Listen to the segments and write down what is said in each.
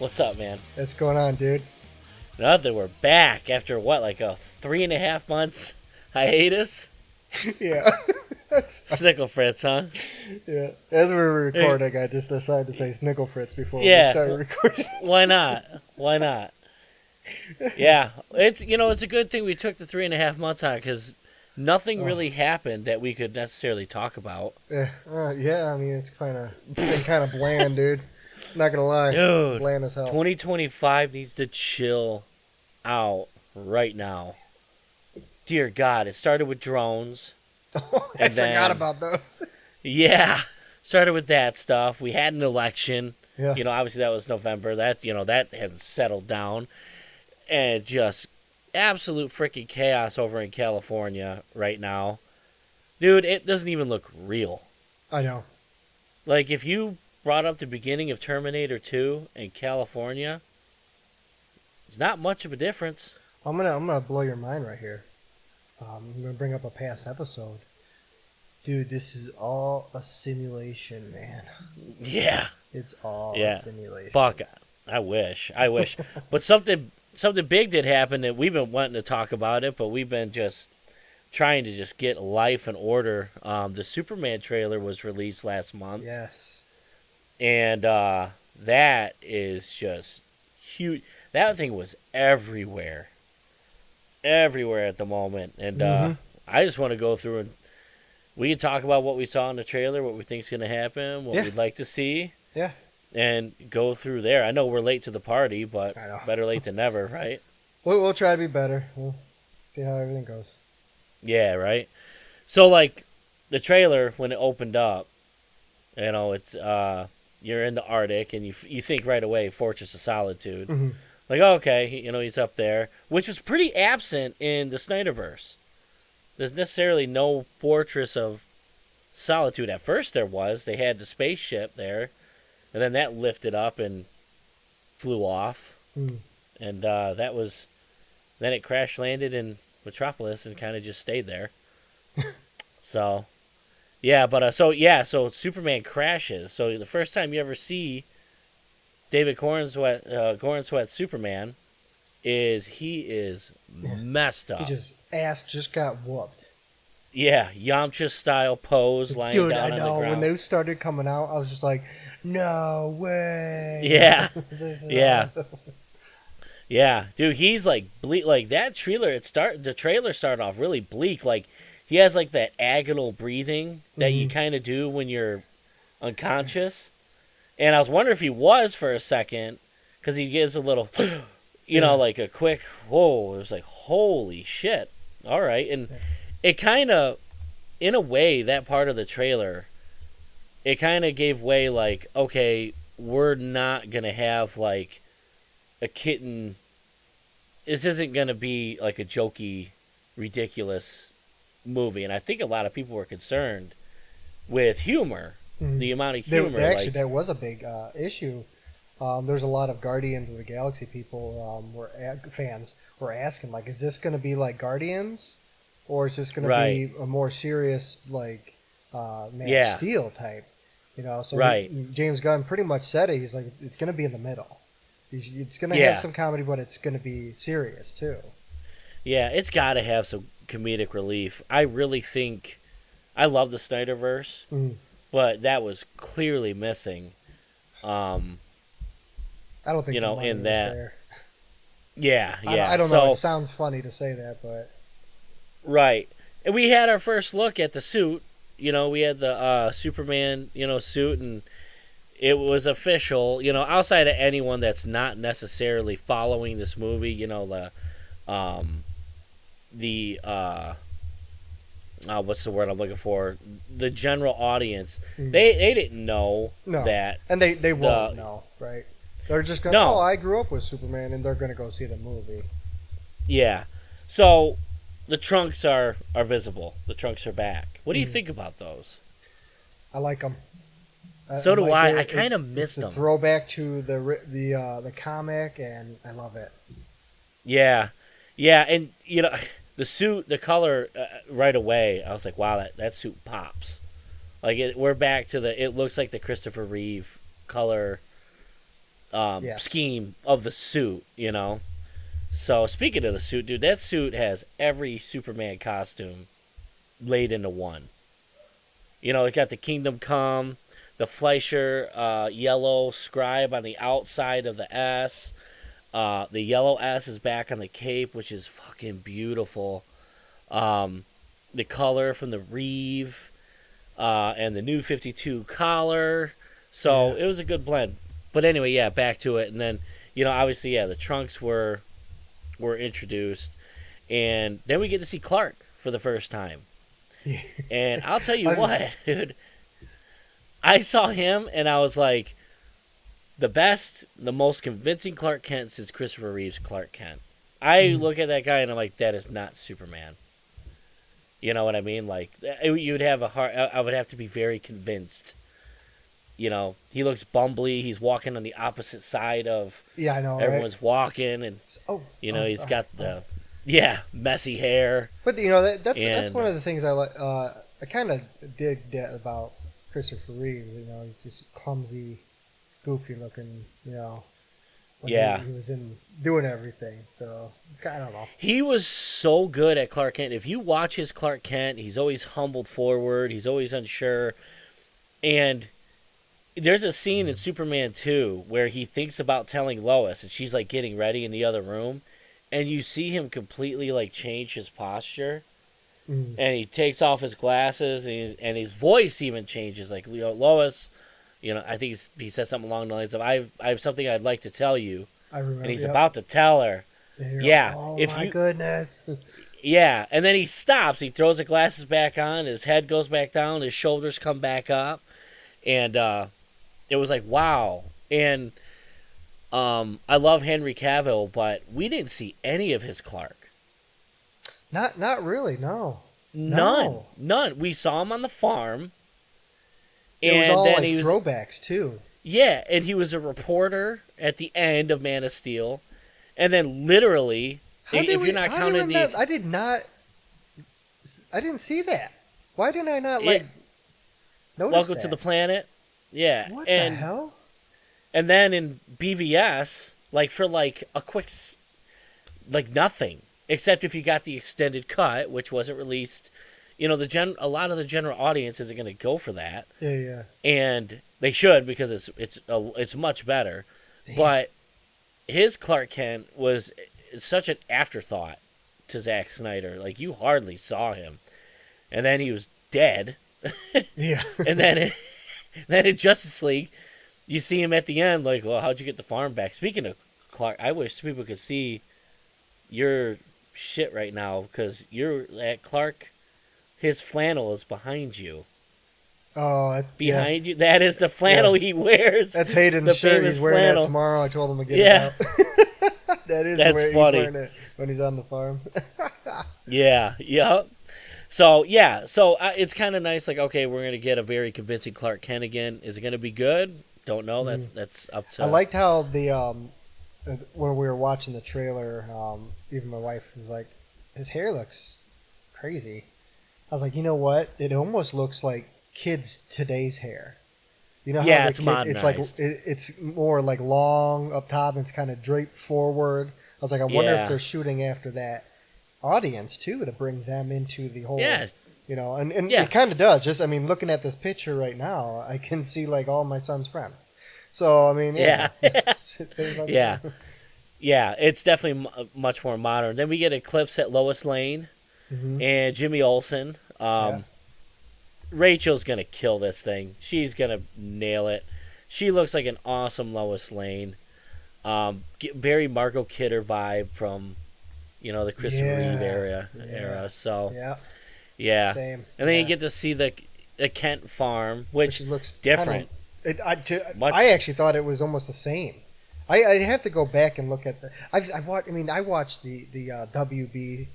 What's up, man? What's going on, dude? Nothing. We're back after what, like a 3.5 months hiatus? Yeah. That's Snickle Fritz, huh? yeah. As we were recording, I just decided to say Snickle Fritz before we Yeah. started recording. Why not? Why not? Yeah, it's a good thing we took the 3.5 months on because nothing really happened that we could necessarily talk about. Yeah, I mean it's been kind of bland, dude. Not gonna lie, Dude, bland as hell. 2025 needs to chill out right now. Dear God, it started with drones. I forgot about those. Yeah, started with that stuff. We had an election. Yeah. Obviously that was November. That hasn't settled down, and just absolute freaking chaos over in California right now, dude. It doesn't even look real. I know. Like if you brought up the beginning of Terminator 2 in California, it's not much of a difference. I'm gonna blow your mind right here. I'm gonna bring up a past episode. Dude, this is all a simulation, man. Yeah. It's all a simulation. Fuck. I wish. But something big did happen that we've been wanting to talk about it, but we've been just trying to just get life in order. The Superman trailer was released last month. Yes. And that is just huge. That thing was everywhere. Everywhere at the moment. And I just want to go through and we can talk about what we saw in the trailer, what we think's going to happen, what we'd like to see. Yeah. And go through there. I know we're late to the party, but better late than never, right? We'll try to be better. We'll see how everything goes. Yeah, right? So, like, the trailer, when it opened up, it's, you're in the Arctic, and you think right away, Fortress of Solitude. Mm-hmm. Like, okay, he's up there, which was pretty absent in the Snyderverse. There's necessarily no Fortress of Solitude. At first there was. They had the spaceship there, and then that lifted up and flew off. Mm. And then it crash landed in Metropolis and kind of just stayed there. So, yeah, but so Superman crashes. So the first time you ever see David Cornsweat Superman he is messed up. Ass just got whooped. Yeah, Yamcha style pose lying Dude, down I on know. the ground. When they started coming out, I was just like, no way. Yeah. Yeah. Awesome. Yeah, dude, he's like bleak. Like that trailer, the trailer started off really bleak. Like he has like that agonal breathing that you kind of do when you're unconscious. And I was wondering if he was for a second, because he gives a little, like a quick whoa. It was like holy shit. All right, and it kind of, in a way, that part of the trailer, it kind of gave way. Like, okay, we're not gonna have like a kitten. This isn't going to be like a jokey, ridiculous movie. And I think a lot of people were concerned with humor, the amount of humor. There was a big issue. There's a lot of Guardians of the Galaxy people fans were asking, like, is this going to be like Guardians? Or is this going to be a more serious, like, Man of Steel type? So James Gunn pretty much said it. He's like, it's going to be in the middle. It's going to have some comedy, but it's going to be serious, too. Yeah, it's got to have some comedic relief. I really think... I love the Snyderverse, but that was clearly missing. I don't think the money in was that... there. Yeah. I don't know. It sounds funny to say that, but... Right. And we had our first look at the suit. We had the Superman, suit, and... It was official, outside of anyone that's not necessarily following this movie, what's the word I'm looking for? The general audience. They didn't know that. And they won't know, right? They're just going, I grew up with Superman, and they're going to go see the movie. Yeah. So, the trunks are visible. The trunks are back. What do you think about those? I like them. So do I. I kind of missed them. Throwback to the comic, and I love it. Yeah, and the suit, the color, right away. I was like, wow, that suit pops. Like we're back to it looks like the Christopher Reeve color Yes. scheme of the suit, So speaking of the suit, dude, that suit has every Superman costume laid into one. It got the Kingdom Come, the Fleischer yellow scribe on the outside of the S. The yellow S is back on the cape, which is fucking beautiful. The color from the Reeve and the new 52 collar. So Yeah. it was a good blend. But anyway, yeah, back to it. And then, obviously, yeah, the trunks were introduced. And then we get to see Clark for the first time. Yeah. And I'll tell you what, dude. I saw him and I was like, the best, the most convincing Clark Kent since Christopher Reeve's Clark Kent. I look at that guy and I'm like, that is not Superman. You know what I mean? Like, you'd have I would have to be very convinced. He looks bumbly. He's walking on the opposite side of Yeah, I know. everyone's Right? Walking, and he's got the messy hair. But that's one of the things I like. I kind of dig that about Christopher Reeves. He's just clumsy, goofy looking. When he was in doing everything. So I don't know. He was so good at Clark Kent. If you watch his Clark Kent, he's always humbled forward. He's always unsure. And there's a scene in Superman 2 where he thinks about telling Lois, and she's like getting ready in the other room, and you see him completely like change his posture, and he takes off his glasses, and his voice even changes. Like, Lois, I think he says something along the lines of, I have something I'd like to tell you. I remember. And he's about to tell her. Yeah. Oh, my goodness. Yeah. And then he stops. He throws the glasses back on. His head goes back down. His shoulders come back up. And it was like, wow. And I love Henry Cavill, but we didn't see any of his Clark. Not really, no. None. We saw him on the farm. It was all like throwbacks, too. Yeah, and he was a reporter at the end of Man of Steel. And then literally, I didn't see that. Why didn't I not notice Welcome to the Planet? Yeah. What the hell? And then in BVS, like for like a quick, like nothing, except if you got the extended cut, which wasn't released. A lot of the general audience isn't going to go for that. Yeah. And they should, because it's much better. Damn. But his Clark Kent was such an afterthought to Zack Snyder. Like, you hardly saw him. And then he was dead. Yeah. And then in Justice League, you see him at the end, like, well, how'd you get the farm back? Speaking of Clark, I wish people could see your shit right now, because you're at Clark. His flannel is behind you. Oh, behind you. That is the flannel he wears. That's Hayden's shirt. He's wearing that tomorrow. I told him to get it out. That's funny. He's wearing it when he's on the farm. Yeah. So it's kind of nice. Like, okay, we're gonna get a very convincing Clark Kent again. Is it gonna be good? Don't know. That's up to. I liked how when we were watching the trailer, even my wife was like, "His hair looks crazy." I was like, you know what? It almost looks like kids today's hair. How it's modernized. It's like it's more like long up top and it's kind of draped forward. I was like, I wonder if they're shooting after that audience too, to bring them into the whole. And it kind of does. Just looking at this picture right now, I can see like all my son's friends. So yeah. It's definitely much more modern. Then we get a glimpse at Lois Lane. Mm-hmm. And Jimmy Olsen. Rachel's going to kill this thing. She's going to nail it. She looks like an awesome Lois Lane. Very Margot Kidder vibe from, the Christopher Reeve era. So, yeah. Same. And then you get to see the Kent farm, which looks different. I actually thought it was almost the same. I have to go back and look at I watched the WB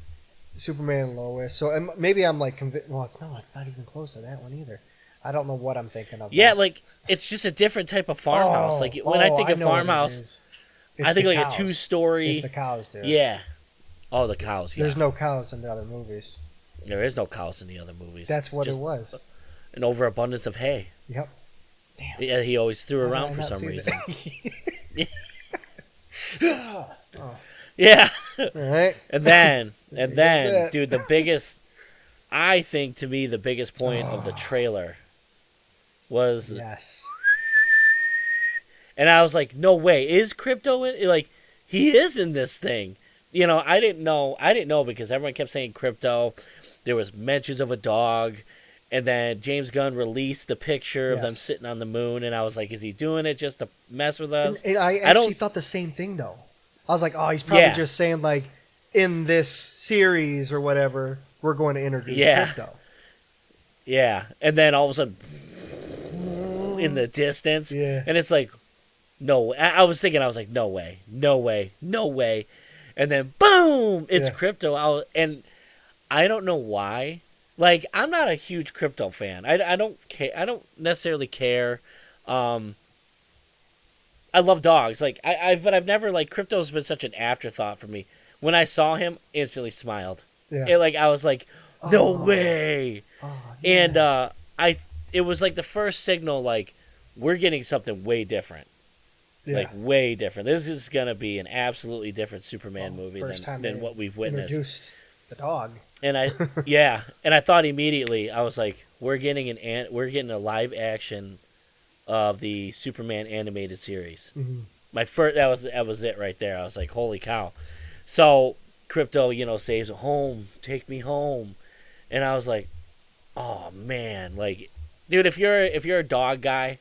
Superman and Lois. So maybe I'm like convinced. Well, it's not even close to that one either. I don't know what I'm thinking of. Yeah, like it's just a different type of farmhouse. When I think of farmhouse, I think like cows. A 2-story. It's the cows, dude. Yeah. Oh, the cows. Yeah. There's no cows in the other movies. There is no cows in the other movies. That's what it was. An overabundance of hay. Yep. Damn. Yeah, he always threw around for some reason. Oh, Yeah. all right. And then, There you go, that. dude, I think to me, the biggest point of the trailer was, Yes. and I was like, no way, is Crypto in, like, he is in this thing. You know, I didn't know because everyone kept saying Crypto. There was mentions of a dog. And then James Gunn released the picture of them Yes. sitting on the moon, and I was like, is he doing it just to mess with us? And I I actually don't, thought the same thing though. I was like, oh, he's probably yeah, just saying like, in this series or whatever, we're going to introduce yeah, Crypto. yeah. And then all of a sudden, in the distance, Yeah. and it's like, no. I was thinking, I was like, no way, no way, no way. And then boom, it's Yeah. Crypto. And I don't know why. Like, I'm not a huge Crypto fan. I don't care. I don't necessarily care. I love dogs. Like but I've never like Crypto's been such an afterthought for me. When I saw him, instantly smiled. Yeah. I was like, no Oh. way. Oh, And yeah. it was like the first signal, like, we're getting something way different. Yeah. Like, way different. This is gonna be an absolutely different Superman Well, movie first time than they what we've witnessed. Introduced the dog. And I thought immediately, I was like, we're getting a live action of the Superman animated series. Mm-hmm. My first that was it right there. I was like, holy cow. So Crypto, says, home, take me home. And I was like, oh man, like, dude, if you're a dog guy,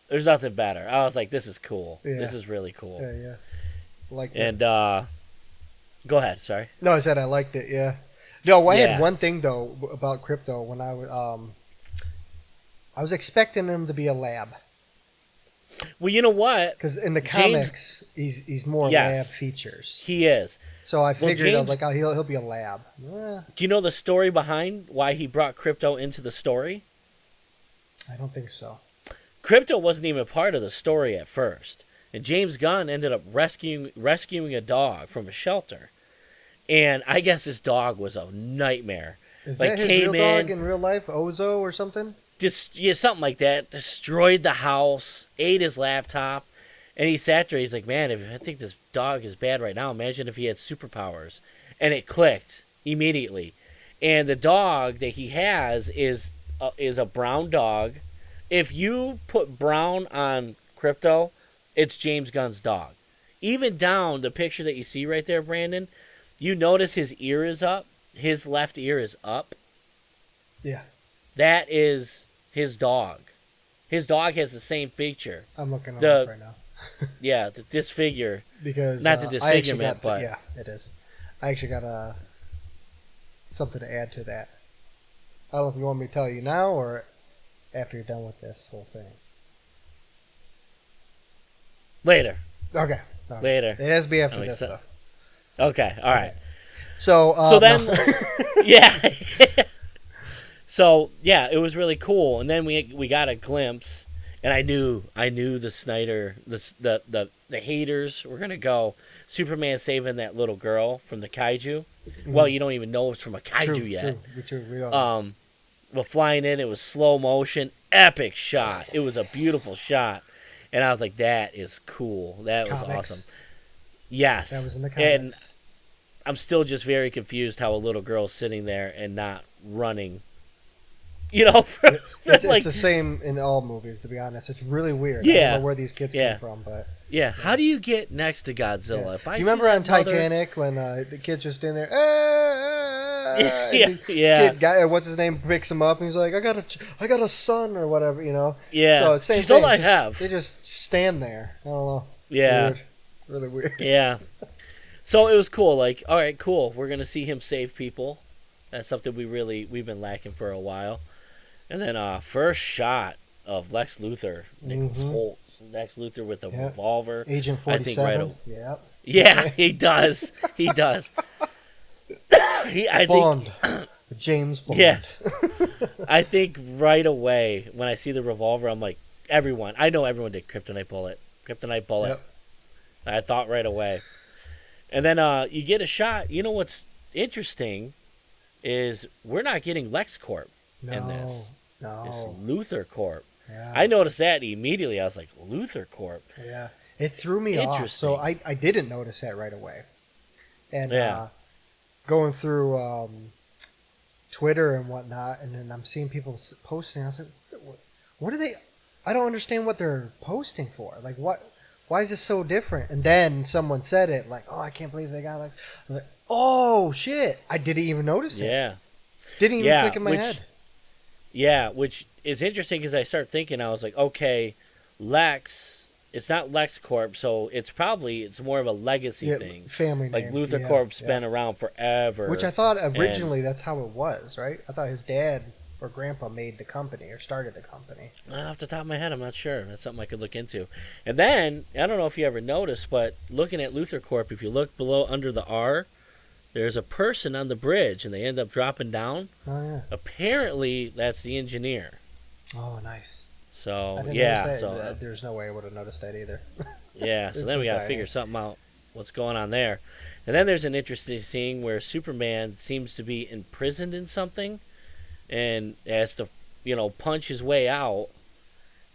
there's nothing better. I was like, this is cool. Yeah. This is really cool. Yeah, yeah. Like that. And go ahead, sorry. No, I said I liked it. Yeah. No, I Yeah. had one thing though about Crypto when I was expecting him to be a lab Well, you know what? because in the James- comics he's more Yes. lab features. He is. So I figured I was James- like, oh, he'll be a lab. Do you know the story behind why he brought Crypto into the story? I don't think so. Crypto wasn't even part of the story at first. And James Gunn ended up rescuing a dog from a shelter. And I guess this dog was a nightmare. Is Like, that his came real dog in- in real life, Ozo or something? Something like that. Destroyed the house, ate his laptop. And he sat there, he's like, man, I think this dog is bad right now. Imagine if he had superpowers. And it clicked immediately. And the dog that he has is a brown dog. If you put brown on Crypto, it's James Gunn's dog. Even down the picture that you see right there, Brandon, you notice his ear is up. His left ear is up. Yeah, That is his dog. His dog has the same feature. I'm looking The- it up right now Yeah, the disfigure. because Not the I actually disfigurement, got, but- yeah, it is. I actually got something to add to that. I don't know if you want me to tell you now or after you're done with this whole thing. Later. Okay. All right. Later. It has to be after I'm this exci- stuff. Okay, all right. So, So then, no. yeah. So yeah, it was really cool, and then we got a glimpse, and I knew the Snyder the haters were gonna go Superman saving that little girl from the kaiju. Well, you don't even know it's from a kaiju True, yet. True. We don't. Well, flying in, it was slow motion, epic shot. It was a beautiful shot, and I was like, that is cool. That was Comics. awesome. Yes, That was in the and comics. I'm still just very confused how a little girl's sitting there and not running. You know, It's like, the same in all movies, to be honest. It's really weird. I Yeah. don't know where these kids Yeah. came from, but yeah. How do you get next to Godzilla? yeah. If I You see remember on that mother- Titanic when the kid's just in there? Yeah, and the yeah. Kid, guy, what's his name? Picks him up and he's like, I got a son or whatever, you know. Yeah, So it's same she's thing. all I Just- have. They just stand there. I don't know. Yeah, Weird. Really weird. yeah. So it was cool. Like, all right, cool. We're gonna see him save people. That's something we've been lacking for a while. And then first shot of Lex Luthor, Nicholas Mhm. Holt, Lex Luthor with a Yeah. revolver. Agent I think 47. Yep. Yeah, he does. He does. I think. Bond. James Bond. Yeah. I think right away when I see the revolver, I'm like, I know everyone did Kryptonite Bullet. Kryptonite Bullet. Yep. I thought right away. And then you get a shot. You know what's interesting is we're not getting LexCorp No. in this. It's No. Luthor Corp. Yeah. I noticed that immediately. I was like, Luthor Corp. Yeah. It threw me off. So Interesting. I didn't notice that right away. And Yeah. going through Twitter and whatnot, and then I'm seeing people posting. I was like, what are they? I don't understand what they're posting for. Like, what? Why is this so different? And then someone said it, like, oh, I can't believe they got like, I was like, oh shit, I didn't even notice it. Yeah. Didn't even click in my head. Yeah, which is interesting because I start thinking, I was like, okay, Lex, it's not LexCorp, so it's more of a legacy thing. Family like name. Luthor Yeah, Corp's yeah. been around forever. Which I thought and originally that's how it was, right? I thought his dad or grandpa made the company or started the company. off the top of my head, I'm not sure. That's something I could look into. And then, I don't know if you ever noticed, but looking at Luthor Corp, if you look below under the R, there's a person on the bridge, and they end up dropping down. Oh, yeah. Apparently, that's the engineer. Oh, nice. So, I didn't yeah. notice that. So, There's no way I would have noticed that either. yeah, so It's then we so got to tiny. figure something out, what's going on there. And then there's an interesting scene where Superman seems to be imprisoned in something and has to, punch his way out.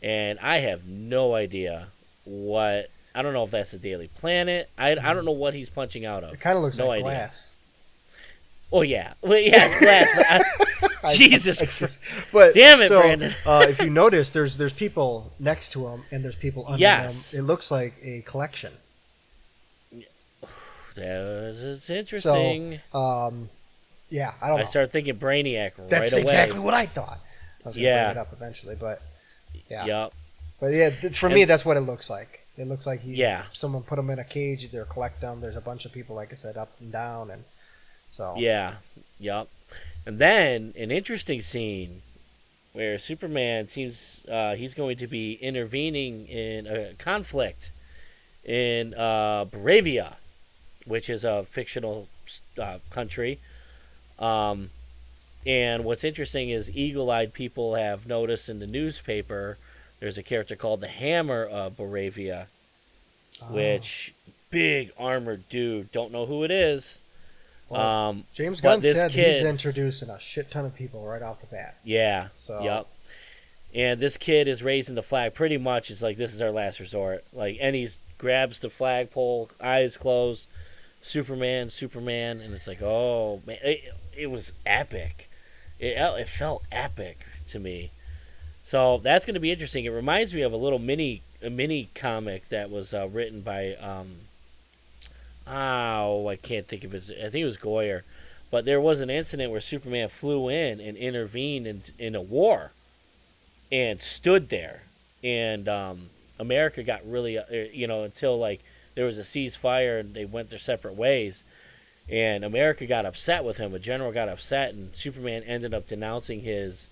And I have no idea what. I don't know if that's the Daily Planet. I don't know what he's punching out of. It kind of looks no like idea. glass. Oh, yeah. Well, yeah, it's glass. But Jesus Christ. But Damn it, so, Brandon. If you notice, there's people next to him and there's people under Yes. them. It looks like a collection. It's interesting. So, yeah, I don't know. I started thinking Brainiac That's right away. exactly what I thought. I was going to Yeah. bring it up eventually, but yeah. Yep. But yeah, for me, that's what it looks like. It looks like someone put him in a cage. They're collecting them. There's a bunch of people, like I said, up and down, and so Yeah. Yep. And then an interesting scene where Superman seems he's going to be intervening in a conflict in Baravia, which is a fictional country. And what's interesting is eagle-eyed people have noticed in the newspaper there's a character called the Hammer of Baravia, which big armored dude. Don't know who it is. Well, James Gunn said kid, he's introducing a shit ton of people right off the bat. Yeah. So. Yep. And this kid is raising the flag pretty much. It's like, this is our last resort. Like, and he grabs the flagpole, eyes closed, Superman, and it's like, oh man, it was epic. It felt epic to me. So that's going to be interesting. It reminds me of a mini comic that was written by I can't think of his. I think it was Goyer, but there was an incident where Superman flew in and intervened in a war, and stood there, and America got really until like there was a ceasefire and they went their separate ways, and America got upset with him. A general got upset, and Superman ended up denouncing his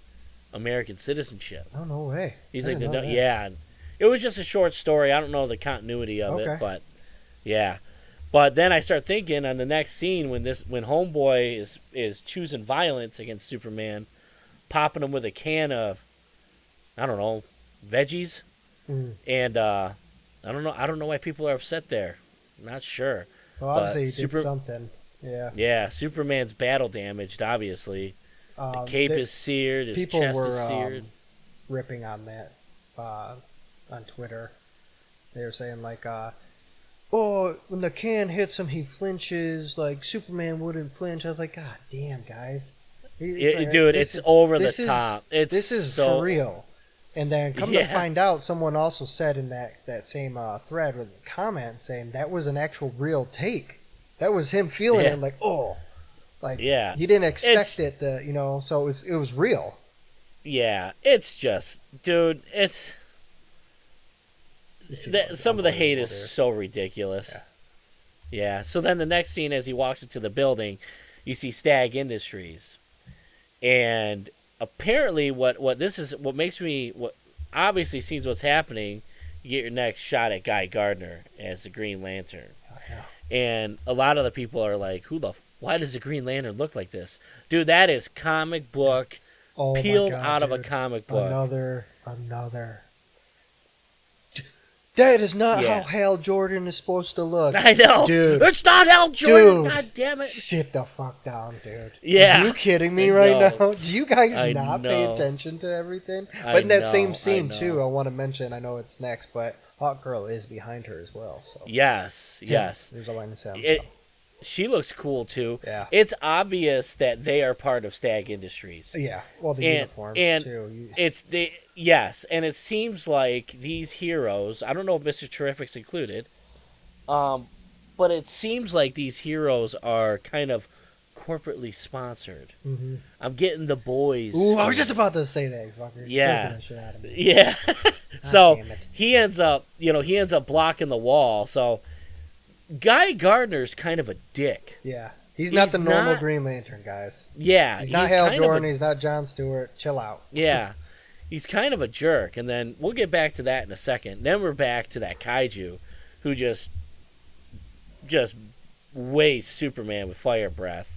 American citizenship. Oh, no way. He's like, yeah. It was just a short story. I don't know the continuity of it, but yeah. But then I start thinking on the next scene when Homeboy is choosing violence against Superman, popping him with a can of, I don't know, veggies, and I don't know why people are upset there. I'm not sure. So obviously he did something. Yeah. Yeah, Superman's battle damaged, obviously. The cape is seared, his chest is seared. Ripping on that on Twitter. They were saying like, when the can hits him, he flinches. Like Superman wouldn't flinch. I was like, God damn, guys, it's over the top. This is for real. And then come to find out, someone also said in that same thread with a comment saying that was an actual real take. That was him feeling it like, he didn't expect it to, so it was real. Yeah, it's just, dude, some of the hate is so ridiculous. Yeah. So then the next scene, as he walks into the building, you see Stag Industries, and apparently what obviously sees what's happening. You get your next shot at Guy Gardner as the Green Lantern, and a lot of the people are like, why does the Green Lantern look like this, dude? That is comic book peeled out of a comic book. Another. That is not Yeah. how Hal Jordan is supposed to look. I know. Dude. It's not Hal Jordan. Dude. God damn it. Sit the fuck down, dude. Yeah. Are you kidding me I right know. now? Do you guys I not pay know. attention to everything? I But in that know, same I scene, know. too, I want to mention, I know it's next, but Hawk Girl is behind her as well. So Yes. Yes. There's a line to say. She looks cool too. Yeah. It's obvious that they are part of Stag Industries. Yeah. Well, the uniforms, too. Yes, and it seems like these heroes, I don't know if Mr. Terrific's included, but it seems like these heroes are kind of corporately sponsored. Mm-hmm. I'm getting the boys. Ooh, I was just about to say that, fucker. Yeah. That shit out of me. Yeah. So damn it. he ends up blocking the wall. So Guy Gardner's kind of a dick. Yeah. He's not the normal not- Green Lantern, guys. Yeah. He's not Hal kind of Jordan. He's not Jon Stewart. Chill out. Yeah. He's kind of a jerk, and then we'll get back to that in a second. Then we're back to that kaiju who just weighs Superman with fire breath.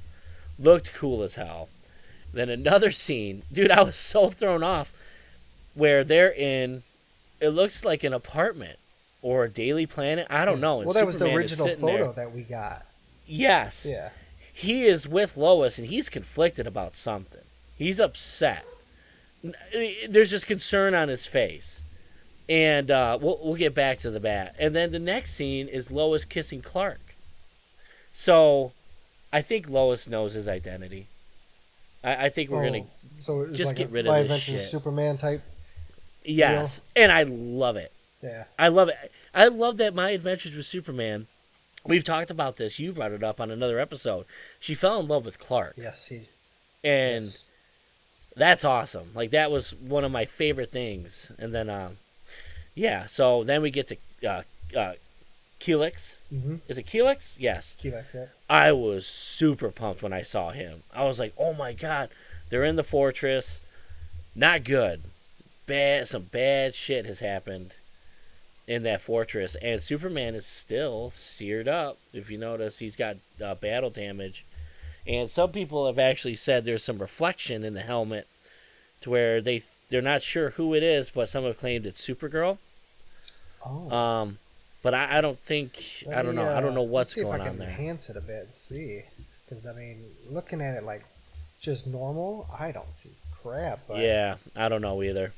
Looked cool as hell. Then another scene, dude, I was so thrown off, where they're in, it looks like an apartment or a Daily Planet. I don't know. And Well, that was the Superman is original sitting photo there. that we got. Yes. Yeah. He is with Lois, and he's conflicted about something. He's upset. There's just concern on his face. And we'll get back to the bat. And then the next scene is Lois kissing Clark. So I think Lois knows his identity. I think we're going So to just like get a rid My of this Adventures shit. Superman type. Yes. And I love it. Yeah. I love it. I love that My Adventures with Superman, we've talked about this. You brought it up on another episode. She fell in love with Clark. Yes. And yes. that's awesome. Like, that was one of my favorite things. And then, yeah, so then we get to Keelix. Mm-hmm. Is it Keelix? Yes. Keelix, yeah. I was super pumped when I saw him. I was like, oh my god, they're in the fortress. Not good. Some bad shit has happened in that fortress. And Superman is still seared up. If you notice, he's got battle damage. And some people have actually said there's some reflection in the helmet to where they're not sure who it is, but some have claimed it's Supergirl. Oh. But I don't think, I don't know. I don't know what's let's see going if I on can there. enhance it a bit and see. Because, I mean, looking at it like just normal, I don't see crap. But, Yeah, I don't know either.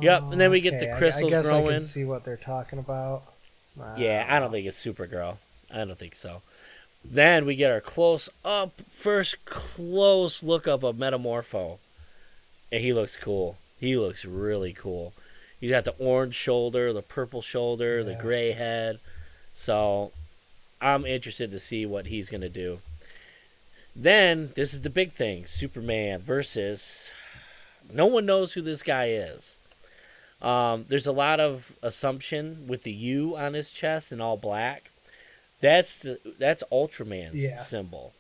Yep, and then we get the crystals I guess growing. I can see what they're talking about. Yeah, I don't think it's Supergirl. I don't think so. Then we get our first close look up of Metamorpho. And he looks cool. He looks really cool. You got the orange shoulder, the purple shoulder, the gray head. So I'm interested to see what he's going to do. Then, this is the big thing. Superman versus... No one knows who this guy is. There's a lot of assumption with the U on his chest and all black. That's Ultraman's symbol.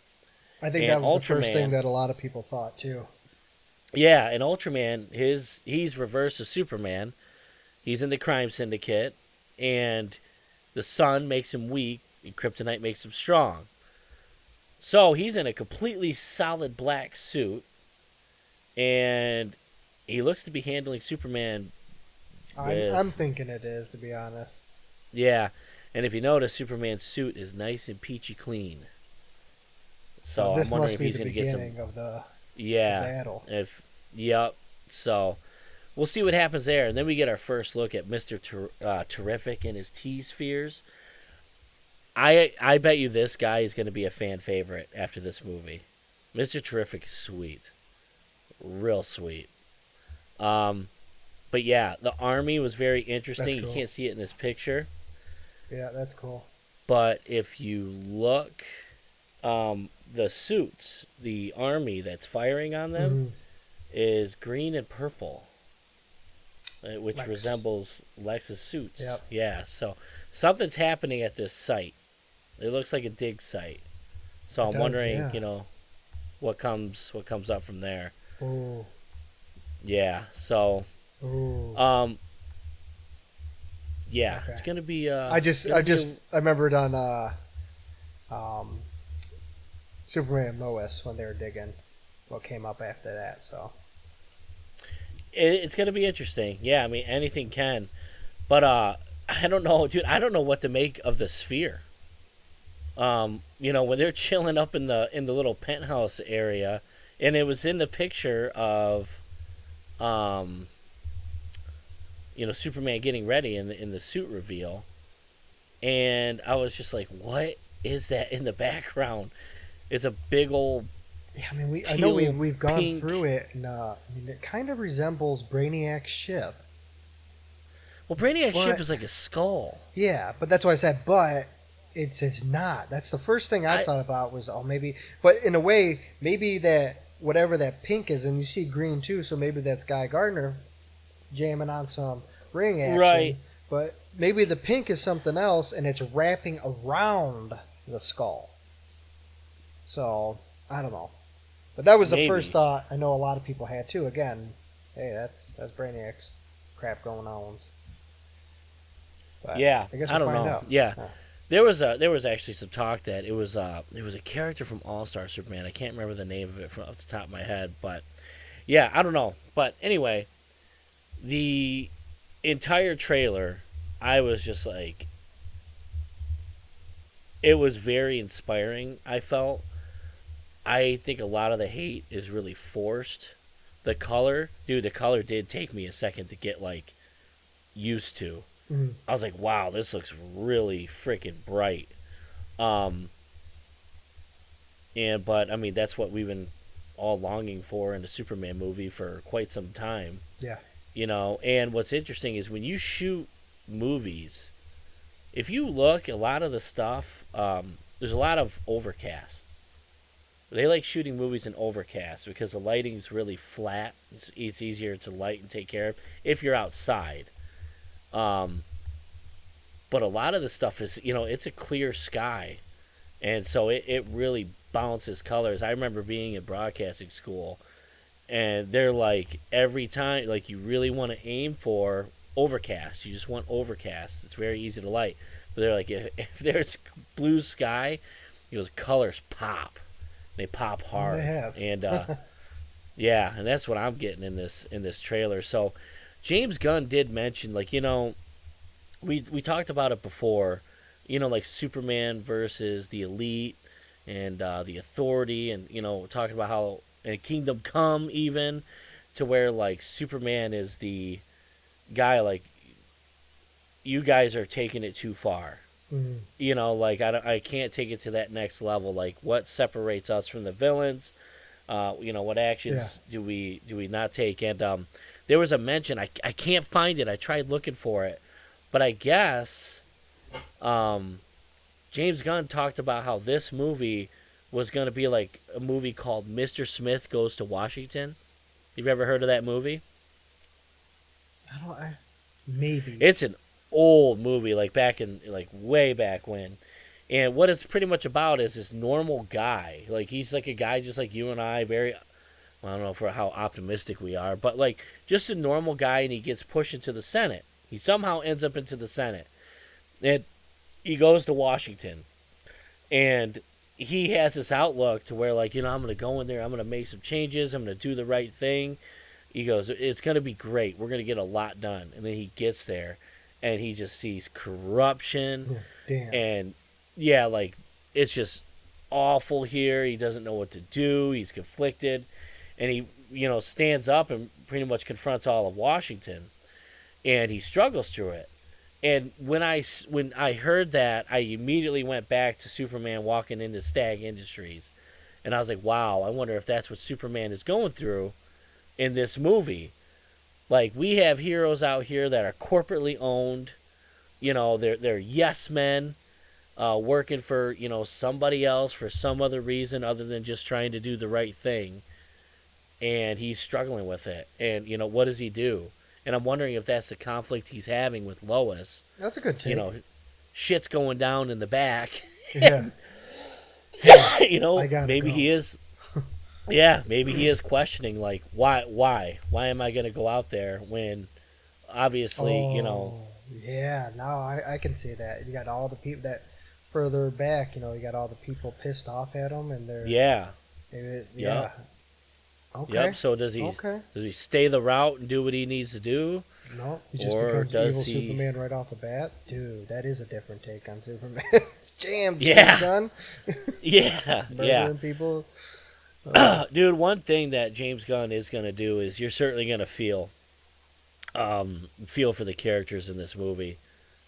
I think And that was the first Ultraman- thing that a lot of people thought, too. Yeah, and Ultraman, he's reverse of Superman. He's in the crime syndicate, and the sun makes him weak, and kryptonite makes him strong. So he's in a completely solid black suit, and he looks to be handling Superman. I'm thinking it is, to be honest. Yeah, and if you notice, Superman's suit is nice and peachy clean. So this I'm wondering must if be he's the going to get some. beginning of the battle. Yep. So we'll see what happens there, and then we get our first look at Mr. Terrific and his T-spheres. I bet you this guy is going to be a fan favorite after this movie. Mr. Terrific is sweet, real sweet. But yeah, the army was very interesting. That's cool. You can't see it in this picture, Yeah, that's cool. but if you look, the suits, the army that's firing on them is green and purple, which Lex. resembles Lex's suits. Yep. Yeah, so something's happening at this site. It looks like a dig site. So I'm wondering, what comes up from there. Ooh. Yeah. So, Ooh. yeah, Okay. it's gonna be. I remembered on Superman and Lois when they were digging what came up after that. So It's gonna be interesting. Yeah, I mean anything can, but I don't know, dude. I don't know what to make of the sphere. When they're chilling up in the little penthouse area, and it was in the picture of, um, Superman getting ready in the suit reveal, and I was just like, what is that in the background? It's a big old Yeah, I mean, I know teal we've gone pink. through it, and I mean, it kind of resembles Brainiac's ship. Well, Brainiac's ship But is like a skull. yeah, but that's why I said, but it's not. That's the first thing I I thought about was, oh, maybe, but in a way, maybe that whatever that pink is, and you see green too, so maybe that's Guy Gardner jamming on some ring right, action. But maybe the pink is something else, and it's wrapping around the skull. So I don't know. But that was the first maybe. thought I know a lot of people had too. Again, hey, that's Brainiac's crap going on. But Yeah, I guess I we'll don't find know. out. Yeah, Huh. there was actually some talk that it was a character from All Star Superman. I can't remember the name of it from off the top of my head, but yeah, I don't know. But anyway, the entire trailer, I was just like, it was very inspiring. I felt. I think a lot of the hate is really forced. The color, dude, the color did take me a second to get like used to. Mhm. I was like, wow, this looks really freaking bright. Um, but I mean, that's what we've been all longing for in a Superman movie for quite some time. Yeah. And what's interesting is when you shoot movies, if you look, a lot of the stuff, there's a lot of overcast. They like shooting movies in overcast because the lighting's really flat. It's easier to light and take care of if you're outside. Um, but a lot of the stuff is, it's a clear sky. And so it really bounces colors. I remember being in broadcasting school, and they're like, every time, like, you really want to aim for overcast. You just want overcast. It's very easy to light. But they're like, if there's blue sky, colors pop. They pop Oh, hard. they have. And yeah, and that's what I'm getting in this trailer. So James Gunn did mention, like, we talked about it before, like Superman versus the Elite and the Authority, and talking about how in Kingdom Come, even to where like Superman is the guy, like, you guys are taking it too far. Mhm. Like, I can't take it to that next level. Like, what separates us from the villains? What Yeah. actions do we not take? And there was a mention. I can't find it. I tried looking for it, but I guess James Gunn talked about how this movie was going to be like a movie called Mr. Smith Goes to Washington. You've ever heard of that movie? I don't. Maybe. It's an old movie, like back in, like, way back when. And what it's pretty much about is this normal guy. Like, he's like a guy just like you and I, very, I don't know for how optimistic we are, but like just a normal guy, and he gets pushed into the Senate. He somehow ends up into the Senate. And he goes to Washington. And he has this outlook to where, like, I'm going to go in there, I'm going to make some changes, I'm going to do the right thing. He goes, it's going to be great. We're going to get a lot done. And then he gets there, and he just sees corruption. Damn. And, yeah, like, it's just awful here. He doesn't know what to do. He's conflicted. And he, stands up and pretty much confronts all of Washington. And he struggles through it. And when I heard that, I immediately went back to Superman walking into Stag Industries. And I was like, wow, I wonder if that's what Superman is going through in this movie. Like, we have heroes out here that are corporately owned. They're yes men, working for, somebody else for some other reason other than just trying to do the right thing. And he's struggling with it. And, what does he do? And I'm wondering if that's the conflict he's having with Lois. That's a good take. Shit's going down in the back. Yeah. I gotta Maybe go. he is. Yeah, maybe he is questioning, like, why am I going to go out there when, obviously, Yeah, no, I can see that. You got all the people that further back, you got all the people pissed off at him, and they're yeah, yeah. Okay. yep. So does he Okay. stay the route and do what he needs to do, No, he just Or becomes does evil he? Superman right off the bat. Dude, that is a different take on Superman. Jam, Yeah, James Gunn. yeah, yeah. Murdering people. Dude, one thing that James Gunn is gonna do is you're certainly gonna feel for the characters in this movie.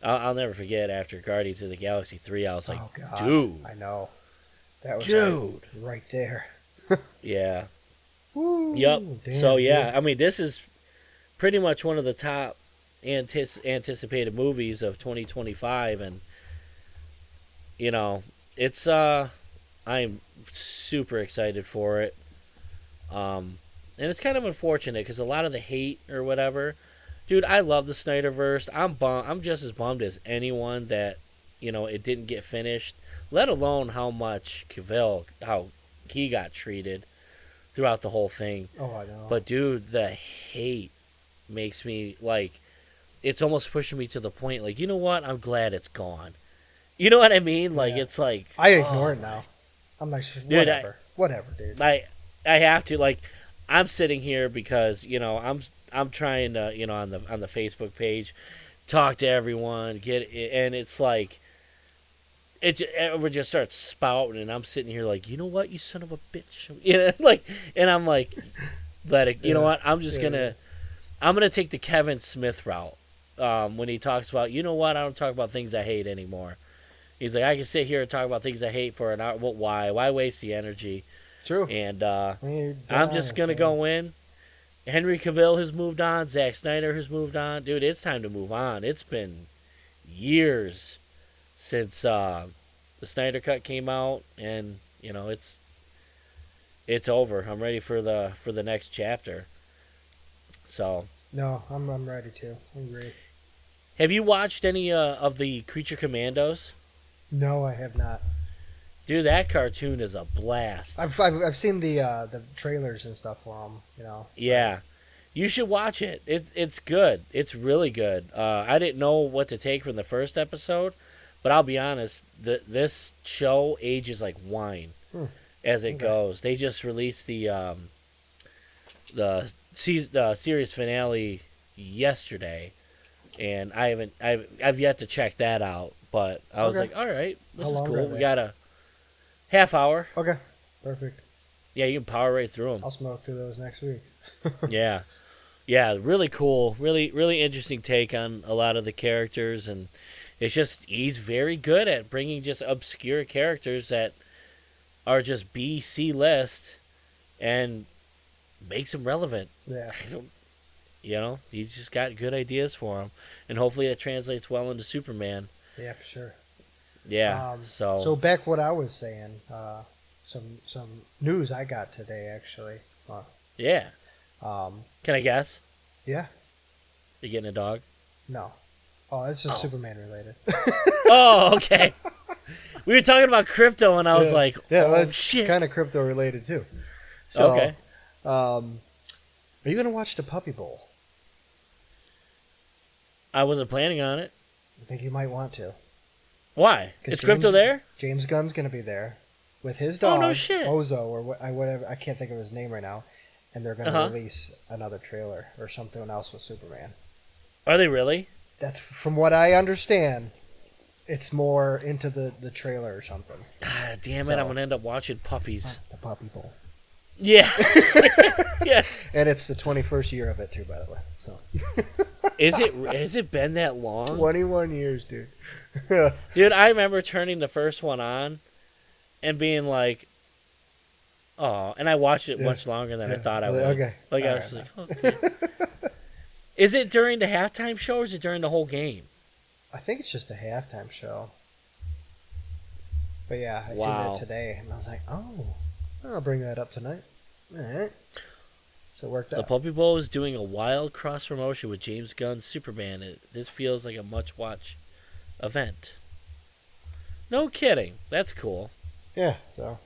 I'll never forget after Guardians of the Galaxy 3, I was like, Oh God, dude, I know. That was like dude, right there. yeah, yep. Woo, So damn, yeah, dude. I mean, this is pretty much one of the top anticipated movies of 2025, and you know, it's I'm super excited for it. And it's kind of unfortunate because a lot of the hate or whatever, dude. I love the Snyderverse. I'm just as bummed as anyone that it didn't get finished. Let alone how much Cavill, how he got treated throughout the whole thing. Oh, I know. But dude, the hate makes me like, it's almost pushing me to the point like, you know what? I'm glad it's gone. You know what I mean? Like Yeah. it's like I ignore it now. I'm like, Dude, whatever, dude. I have to, like, I'm sitting here because I'm trying to on the Facebook page talk to everyone, and it's like everyone just starts spouting, and I'm sitting here like, you know what, you son of a bitch, like, and I'm like, let it, you know what, I'm just gonna take the Kevin Smith route when he talks about, you know what, I don't talk about things I hate anymore. He's like, I can sit here and talk about things I hate for an hour. Well, why? Why waste the energy? True. And I'm just going to go in. Henry Cavill has moved on. Zack Snyder has moved on. Dude, it's time to move on. It's been years since the Snyder Cut came out. And, it's over. I'm ready for the next chapter. So. No, I'm ready to. I'm great. Have you watched any of the Creature Commandos? No, I have not. Dude, that cartoon is a blast. I've seen the trailers and stuff for them. Yeah, you should watch it. It's good. It's really good. I didn't know what to take from the first episode, but I'll be honest. This show ages like wine as it goes. They just released the series finale yesterday, and I've yet to check that out. But I was like, all right, this is cool. We got a half hour. Okay, perfect. Yeah, you can power right through them. I'll smoke through those next week. Yeah, really cool. Really interesting take on a lot of the characters, and it's just he's very good at bringing just obscure characters that are just B, C list, and makes them relevant. Yeah. He's just got good ideas for them, and hopefully that translates well into Superman. Yeah, for sure. Yeah. So back what I was saying, some news I got today actually. Yeah. Can I guess? Yeah. You getting a dog? No. Oh, it's just Superman related. Oh, okay. We were talking about crypto, and I was like, it's shit. kind of crypto related too. So, okay. Are you gonna watch the Puppy Bowl? I wasn't planning on it. I think you might want to. Why? Is crypto there? James Gunn's going to be there with his dog, no shit. Ozo, or whatever. I can't think of his name right now. And they're going to release another trailer or something else with Superman. Are they really? That's from what I understand. It's more into the trailer or something. God damn it! I'm going to end up watching puppies. The Puppy Bowl. Yeah. Yeah. And it's the 21st year of it too, by the way. So. Has it been that long? 21 years, dude. Dude, I remember turning the first one on and being like, oh, and I watched it much longer than I thought I would. Okay. Like, I was like, okay. Is it during the halftime show or is it during the whole game? I think it's just a halftime show. But yeah, I seen that today and I was like, oh, I'll bring that up tonight. All right. So it worked out. The Puppy Bowl is doing a wild cross promotion with James Gunn's Superman. This feels like a much watch event. No kidding. That's cool. Yeah, so.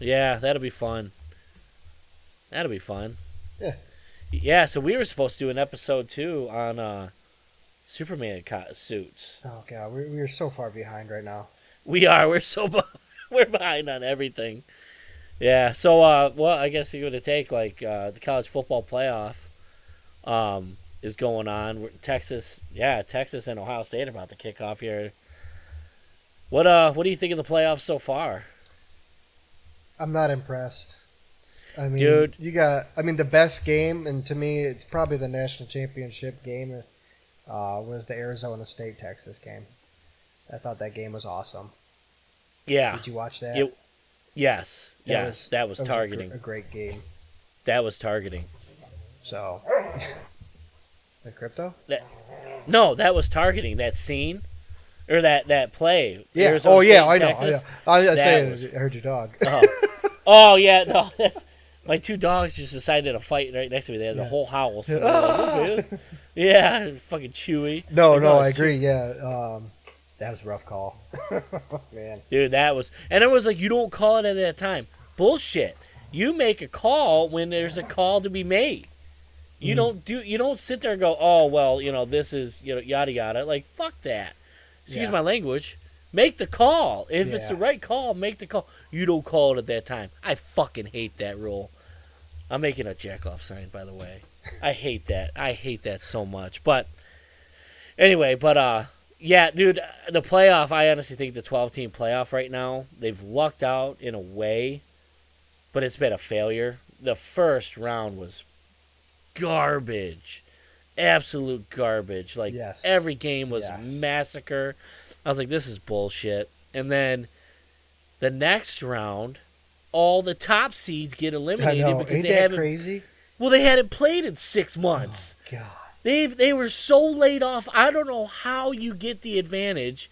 Yeah, that'll be fun. That'll be fun. Yeah. Yeah, so we were supposed to do an episode too on Superman suits. Oh god, we are so far behind right now. We are. We're behind on everything. Yeah. So, well, I guess you're going to take like the college football playoff is going on. Texas and Ohio State are about to kick off here. What do you think of the playoffs so far? I'm not impressed. I mean, Dude. the best game, and to me, it's probably the national championship game, was the Arizona State Texas game. I thought that game was awesome. Yeah. Did you watch that? Yes. That was targeting. A great game. That was targeting. So, the crypto? No, that was targeting. That scene. Or that play. Yeah. Arizona State, I know. Texas. I heard your dog. Oh yeah, no. My two dogs just decided to fight right next to me. They had the whole house. And like, yeah, fucking Chewy. No, I agree. Yeah, that was a rough call, man. Dude, that was, and it was like you don't call it at that time. Bullshit. You make a call when there's a call to be made. You don't sit there and go, oh well, this is yada yada. Like fuck that. Excuse my language. Make the call. If it's the right call, make the call. You don't call it at that time. I fucking hate that rule. I'm making a jack-off sign, by the way. I hate that. I hate that so much. But anyway, yeah, dude, the playoff, I honestly think the 12-team playoff right now, they've lucked out in a way, but it's been a failure. The first round was garbage. Absolute garbage. Like, every game was a massacre. I was like, this is bullshit. And then the next round, all the top seeds get eliminated because they haven't. Crazy? Well, they hadn't played in 6 months. Oh, God. They were so laid off. I don't know how you get the advantage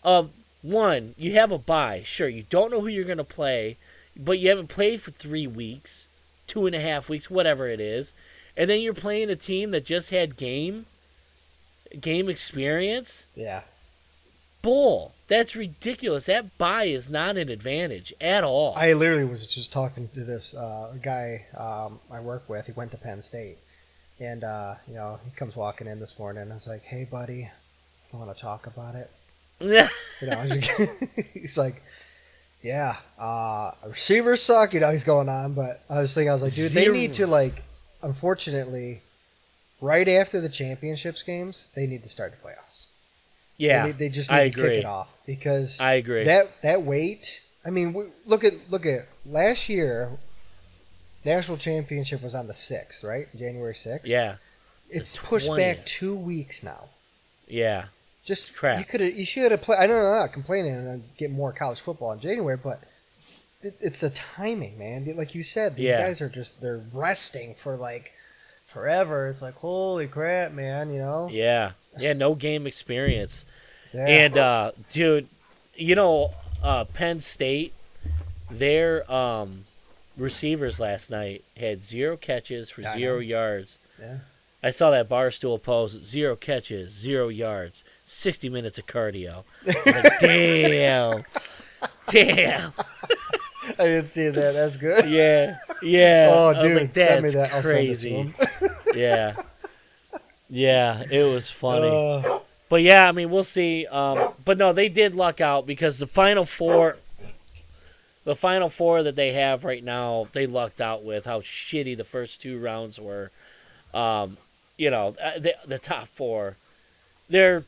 of, one, you have a bye. Sure, you don't know who you're going to play, but you haven't played for 3 weeks, 2.5 weeks, whatever it is. And then you're playing a team that just had game experience. Yeah. Bull. That's ridiculous. That bye is not an advantage at all. I literally was just talking to this guy I work with. He went to Penn State. And, he comes walking in this morning. I was like, hey, buddy, I want to talk about it. Yeah. He's like, yeah, receivers suck. He's going on. But I was like, dude, they need to, unfortunately, right after the championships games, they need to start the playoffs. Yeah, they just need to kick it off because I agree. That wait. I mean, look at last year. National championship was on the 6th, right? January 6th. Yeah, it's pushed back 2 weeks now. Yeah, just crap. You should have played. I don't know. I'm not complaining and get more college football in January, but it's a timing, man. Like you said, these guys are they're resting for forever. It's like holy crap, man. Yeah. No game experience. Yeah. And dude, Penn State, their receivers last night had 0 catches for 0 yards. Yeah. I saw that Barstool post, 0 catches, 0 yards, 60 minutes of cardio. I was like, damn. I didn't see that. That's good. Yeah. Oh, dude, I was like, that's send me that. crazy. Yeah, it was funny. But yeah, I mean, we'll see. But no, they did luck out because the Final Four that they have right now, they lucked out with how shitty the first 2 rounds were. The top 4, they're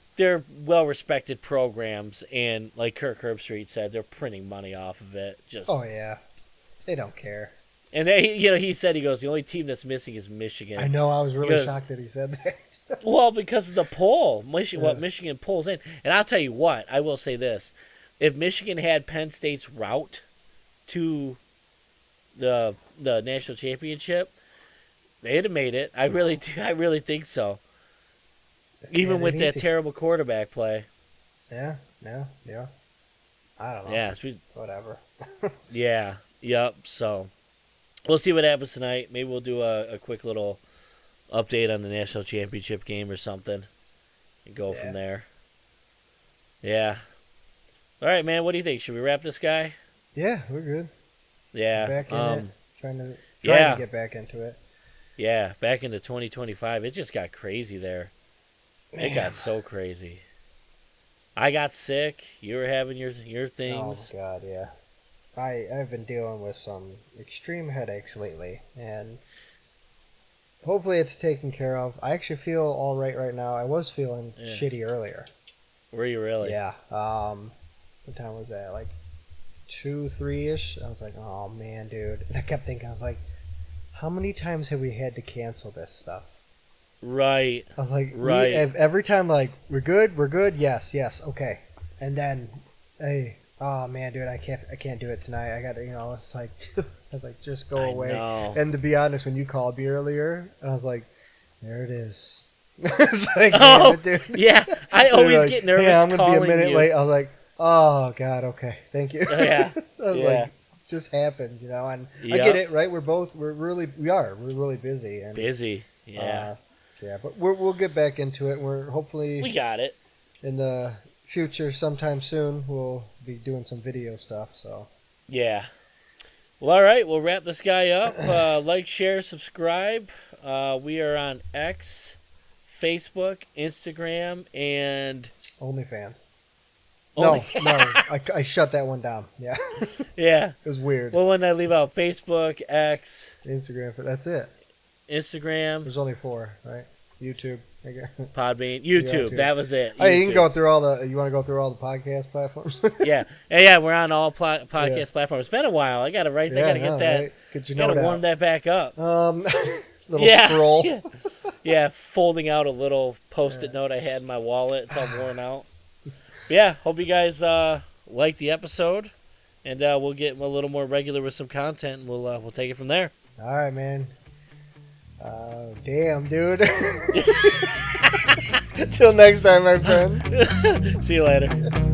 well-respected programs, and like Kirk Herbstreit said, they're printing money off of it. Oh yeah, they don't care. And he said, he goes, the only team that's missing is Michigan. I know. I was really shocked that he said that. Well, because of the poll, what Michigan pulls in. And I'll tell you what, I will say this. If Michigan had Penn State's route to the national championship, they'd have made it. I really think so. Even with that terrible quarterback play. Yeah. I don't know. Yeah. Whatever. Yeah. Yep. So we'll see what happens tonight. Maybe we'll do a quick little update on the national championship game or something and go from there. Yeah. All right, man. What do you think? Should we wrap this guy? Yeah, we're good. Yeah. Back in it. Trying to get back into it. Yeah, back into 2025. It just got crazy there. Man. It got so crazy. I got sick. You were having your things. Oh, God, yeah. I've been dealing with some extreme headaches lately, and hopefully it's taken care of. I actually feel all right now. I was feeling Yeah. shitty earlier. Were you really? Yeah. What time was that? Like 2, 3-ish. I was like, oh man, dude. And I kept thinking, I was like, how many times have we had to cancel this stuff? Right. I was like, right. Every time, like, we're good, yes, okay. And then, hey, oh man, dude, I can't do it tonight. I got to, it's like, I was like, just go away. Know. And to be honest, when you called me earlier, I was like, there it is. It's like, oh, damn it, dude. yeah. I always like, get nervous. Hey, I'm gonna be a minute you. late. I was like, oh god, okay, thank you. Yeah. I was like, just happens, And I get it, right? We're really busy and busy. Yeah. Yeah, but we'll get back into it. We got it. In the future, sometime soon, we'll be doing some video stuff. So yeah. Well, all right. We'll wrap this guy up. Like, share, subscribe. We are on X, Facebook, Instagram, and OnlyFans. No, I shut that one down. Yeah. Yeah. It was weird. Well, when I leave out Facebook, X, Instagram, that's it. Instagram. There's only 4, right? YouTube. Podbean. YouTube. That was it. Oh, you can go through you want to go through all the podcast platforms? Yeah. We're on all podcast platforms. It's been a while. I got to I got to get that. Right? Get your got to warm that back up. Little scroll. Yeah, folding out a little Post-it note I had in my wallet. It's all worn out. But yeah, hope you guys liked the episode, and we'll get a little more regular with some content. And we'll take it from there. All right, man. Damn, dude. Till next time, my friends. See you later.